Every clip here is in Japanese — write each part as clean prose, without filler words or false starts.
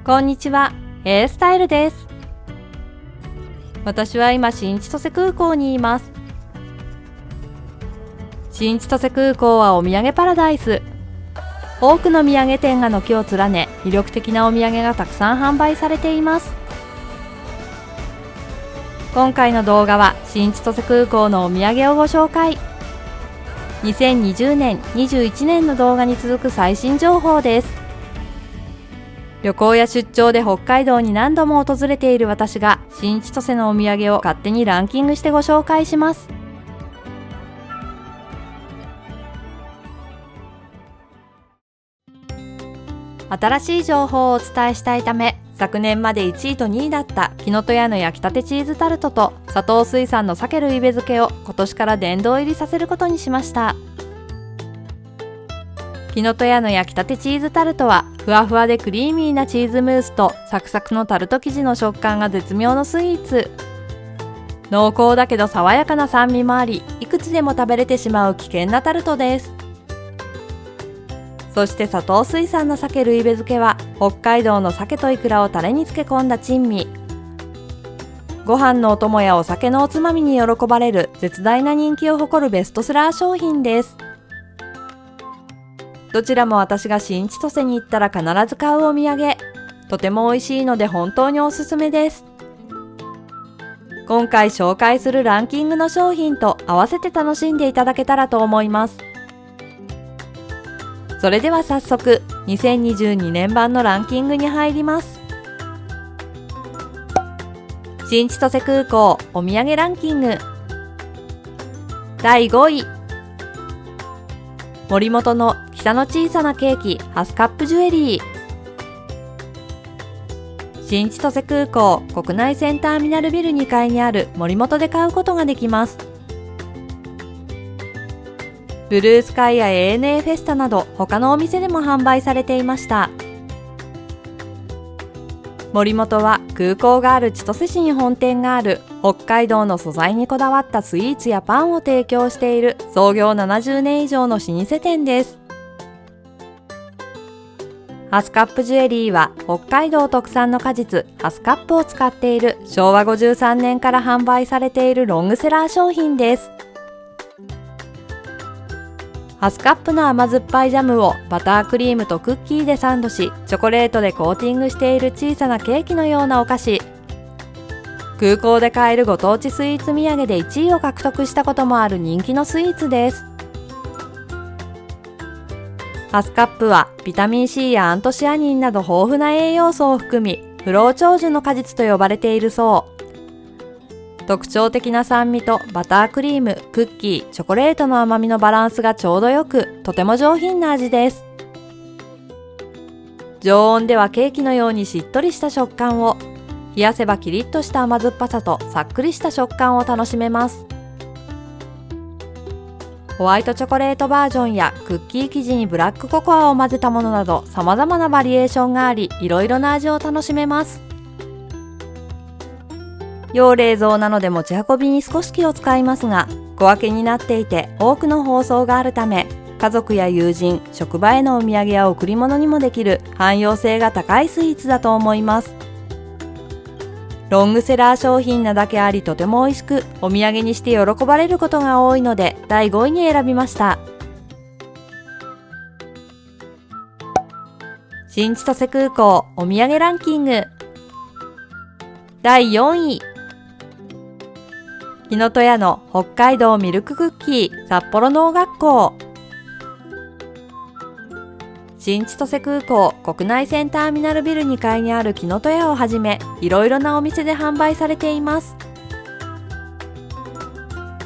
こんにちは、スタイルです。私は今新千歳空港にいます。新千歳空港はお土産パラダイス。多くの土産店が軒を連ね、魅力的なお土産がたくさん販売されています。今回の動画は新千歳空港のお土産をご紹介。2020年、21年の動画に続く最新情報です。旅行や出張で北海道に何度も訪れている私が新千歳のお土産を勝手にランキングしてご紹介します。新しい情報をお伝えしたいため、昨年まで1位と2位だった木の戸屋の焼きたてチーズタルトと佐藤水産の鮭ルイベ漬けを今年から殿堂入りさせることにしました。木の戸屋の焼きたてチーズタルトはふわふわでクリーミーなチーズムースとサクサクのタルト生地の食感が絶妙のスイーツ。濃厚だけど爽やかな酸味もあり、いくつでも食べれてしまう危険なタルトです。そして佐藤水産の鮭ルイベ漬けは北海道の鮭とイクラをタレに漬け込んだ珍味。ご飯のお供やお酒のおつまみに喜ばれる絶大な人気を誇るベストセラー商品です。どちらも私が新千歳に行ったら必ず買うお土産。とても美味しいので本当におすすめです。今回紹介するランキングの商品と合わせて楽しんでいただけたらと思います。それでは早速、2022年版のランキングに入ります。新千歳空港お土産ランキング。第5位。森本の北の小さなケーキハスカップジュエリー。新千歳空港国内線ターミナルビル2階にある森本で買うことができます。ブルースカイや ANA フェスタなど他のお店でも販売されていました。森本は空港がある千歳市に本店がある北海道の素材にこだわったスイーツやパンを提供している創業70年以上の老舗店です。ハスカップジュエリーは北海道特産の果実ハスカップを使っている昭和53年から販売されているロングセラー商品です。ハスカップの甘酸っぱいジャムをバタークリームとクッキーでサンドし、チョコレートでコーティングしている小さなケーキのようなお菓子。空港で買えるご当地スイーツ土産で1位を獲得したこともある人気のスイーツです。ハスカップはビタミン C やアントシアニンなど豊富な栄養素を含み、不老長寿の果実と呼ばれているそう。特徴的な酸味とバタークリーム、クッキー、チョコレートの甘みのバランスがちょうどよく、とても上品な味です。常温ではケーキのようにしっとりした食感を、冷やせばキリッとした甘酸っぱさとさっくりした食感を楽しめます。ホワイトチョコレートバージョンやクッキー生地にブラックココアを混ぜたものなど様々なバリエーションがあり、いろいろな味を楽しめます。要冷蔵なので持ち運びに少し気を使いますが、小分けになっていて多くの包装があるため、家族や友人、職場へのお土産や贈り物にもできる汎用性が高いスイーツだと思います。ロングセラー商品なだけありとても美味しく、お土産にして喜ばれることが多いので第5位に選びました。新千歳空港お土産ランキング。第4位。木の戸屋の北海道ミルククッキー札幌農学校。新千歳空港国内線ターミナルビル2階にある木の戸屋をはじめ、いろいろなお店で販売されています。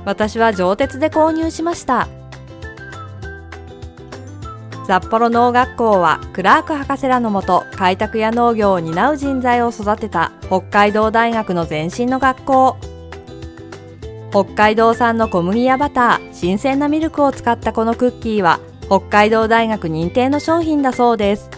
私は上鉄で購入しました。札幌農学校はクラーク博士らのもと開拓や農業を担う人材を育てた北海道大学の前身の学校。北海道産の小麦やバター、新鮮なミルクを使ったこのクッキーは北海道大学認定の商品だそうです。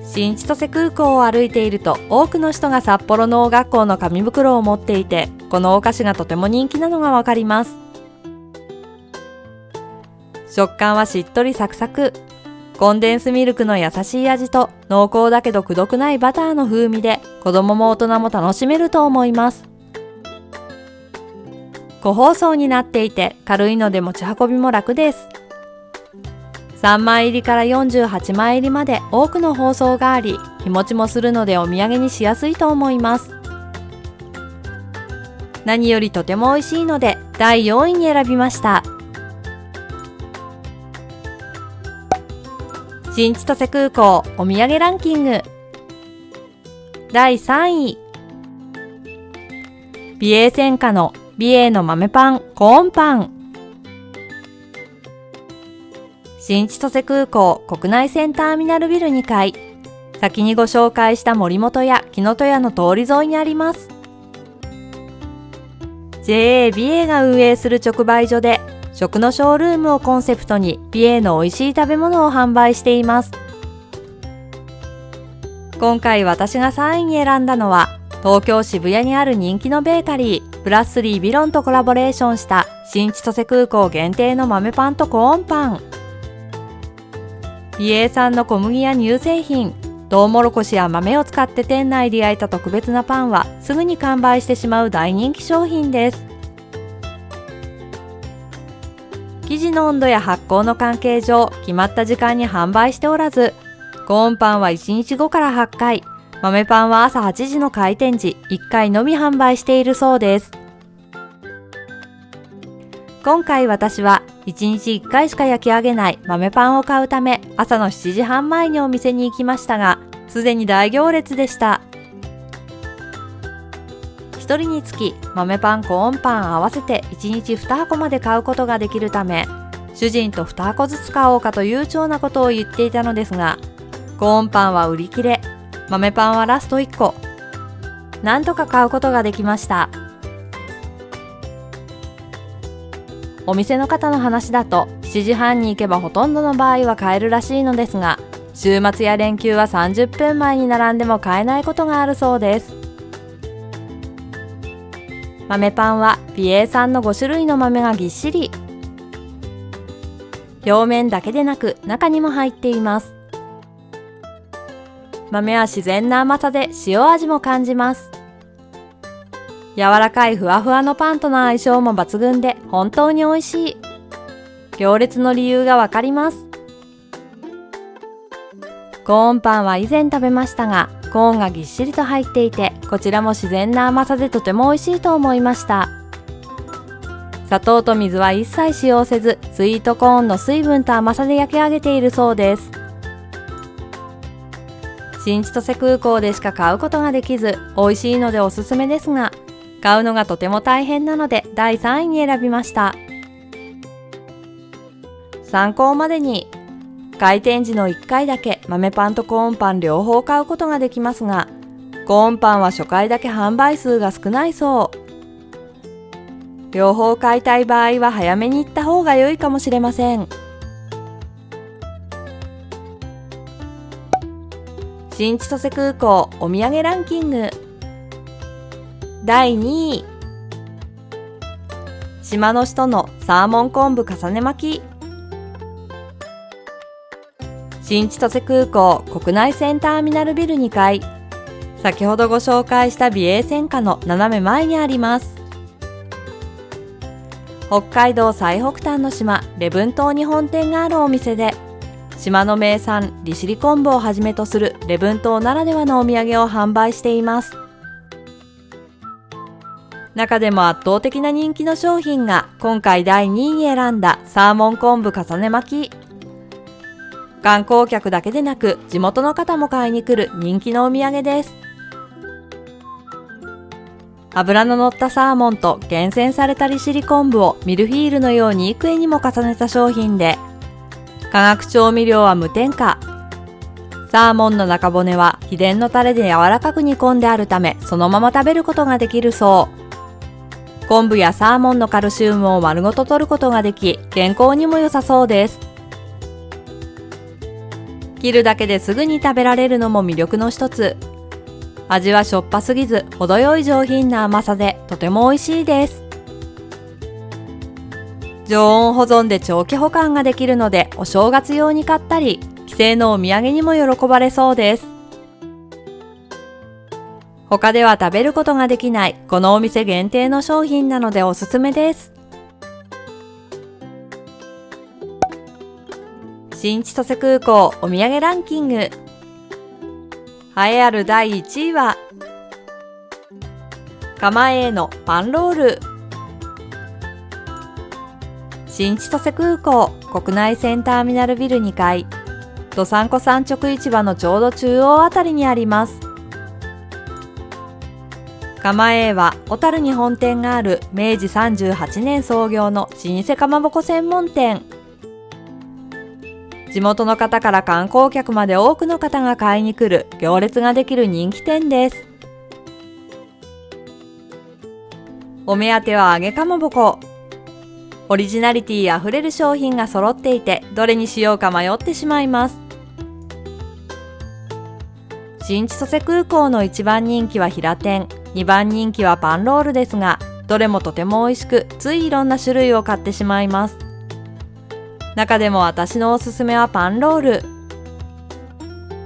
新千歳空港を歩いていると多くの人が札幌農学校の紙袋を持っていて、このお菓子がとても人気なのがわかります。食感はしっとりサクサク。コンデンスミルクの優しい味と濃厚だけどくどくないバターの風味で子供も大人も楽しめると思います。個包装になっていて軽いので持ち運びも楽です。3枚入りから48枚入りまで多くの包装があり、日持ちもするのでお土産にしやすいと思います。何よりとても美味しいので第4位に選びました。新千歳空港お土産ランキング第3位、美瑛製菓の美瑛の豆パンコーンパン。新千歳空港国内線ターミナルビル2階、先にご紹介した森本屋木の戸屋の通り沿いにあります。JA 美瑛が運営する直売所で、食のショールームをコンセプトに美瑛の美味しい食べ物を販売しています。今回私が3位に選んだのは、東京渋谷にある人気のベーカリーブラッスリービロンとコラボレーションした新千歳空港限定の豆パンとコーンパン。美瑛産の小麦や乳製品、トウモロコシや豆を使って店内で焼いた特別なパンはすぐに完売してしまう大人気商品です。生地の温度や発酵の関係上決まった時間に販売しておらず、コーンパンは1日5から8回、豆パンは朝8時の開店時1回のみ販売しているそうです。今回私は1日1回しか焼き上げない豆パンを買うため朝の7時半前にお店に行きましたが、すでに大行列でした。1人につき豆パンコーンパン合わせて1日2箱まで買うことができるため、主人と2箱ずつ買おうかと悠長なことを言っていたのですが、コーンパンは売り切れ、豆パンはラスト1個。なんとか買うことができました。お店の方の話だと7時半に行けばほとんどの場合は買えるらしいのですが、週末や連休は30分前に並んでも買えないことがあるそうです。豆パンは美瑛産の5種類の豆がぎっしり。表面だけでなく中にも入っています。豆は自然な甘さで塩味も感じます。柔らかいふわふわのパンとの相性も抜群で本当に美味しい。行列の理由がわかります。コーンパンは以前食べましたが、コーンがぎっしりと入っていて、こちらも自然な甘さでとても美味しいと思いました。砂糖と水は一切使用せず、スイートコーンの水分と甘さで焼き上げているそうです。新千歳空港でしか買うことができず、美味しいのでおすすめですが、買うのがとても大変なので第3位に選びました。参考までに、開店時の1回だけ豆パンとコーンパン両方買うことができますが、コーンパンは初回だけ販売数が少ないそう。両方買いたい場合は早めに行った方が良いかもしれません。新千歳空港お土産ランキング第2位、島の人のサーモン昆布重ね巻き。新千歳空港国内線ターミナルビル2階、先ほどご紹介した美瑛製菓の斜め前にあります。北海道最北端の島礼文島に本店があるお店で、島の名産利尻昆布をはじめとする礼文島ならではのお土産を販売しています。中でも圧倒的な人気の商品が今回第2位に選んだサーモン昆布重ね巻き。観光客だけでなく地元の方も買いに来る人気のお土産です。脂の乗ったサーモンと厳選された利尻昆布をミルフィーユのように幾重にも重ねた商品で、化学調味料は無添加。サーモンの中骨は秘伝のタレで柔らかく煮込んであるため、そのまま食べることができるそう。昆布やサーモンのカルシウムを丸ごと摂ることができ、健康にも良さそうです。切るだけですぐに食べられるのも魅力の一つ。味はしょっぱすぎず、程よい上品な甘さでとても美味しいです。常温保存で長期保管ができるので、お正月用に買ったり、季帰省のお土産にも喜ばれそうです。他では食べることができないこのお店限定の商品なのでおすすめです。新千歳空港お土産ランキング。栄えある第1位は釜 A のパンロール。新千歳空港国内線ターミナルビル2階、どさんこ産直市場のちょうど中央あたりにあります。釜 A は小樽に本店がある明治38年創業の老舗かまぼこ専門店。地元の方から観光客まで多くの方が買いに来る行列ができる人気店です。お目当ては揚げかまぼこ。オリジナリティあふれる商品が揃っていて、どれにしようか迷ってしまいます。新千歳空港の一番人気は平天、2番人気はパンロールですが、どれもとても美味しく、ついいろんな種類を買ってしまいます。中でも私のおすすめはパンロール。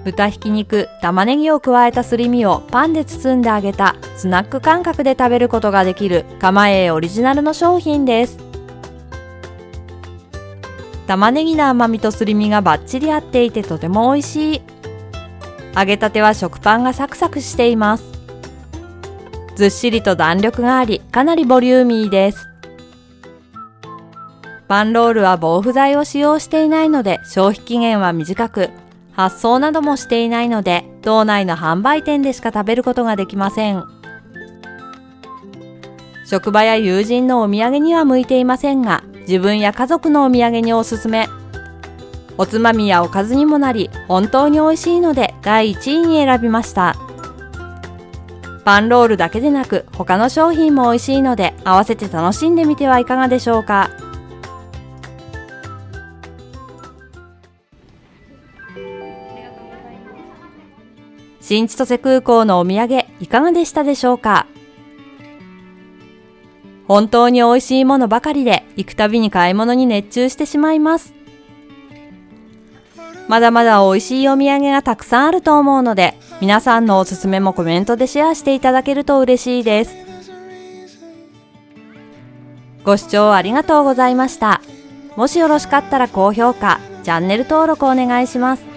豚ひき肉、玉ねぎを加えたすり身をパンで包んで揚げたスナック感覚で食べることができる釜 A オリジナルの商品です。玉ねぎの甘みとすり身がバッチリ合っていてとても美味しい。揚げたては食パンがサクサクしています。ずっしりと弾力があり、かなりボリューミーです。パンロールは防腐剤を使用していないので消費期限は短く、発送などもしていないので道内の販売店でしか食べることができません。職場や友人のお土産には向いていませんが、自分や家族のお土産におすすめ。おつまみやおかずにもなり、本当に美味しいので第1位に選びました。パンロールだけでなく他の商品も美味しいので合わせて楽しんでみてはいかがでしょうか。新千歳空港のお土産いかがでしたでしょうか。本当に美味しいものばかりで行くたびに買い物に熱中してしまいます。まだまだ美味しいお土産がたくさんあると思うので、皆さんのおすすめもコメントでシェアしていただけると嬉しいです。ご視聴ありがとうございました。もしよろしかったら高評価、チャンネル登録お願いします。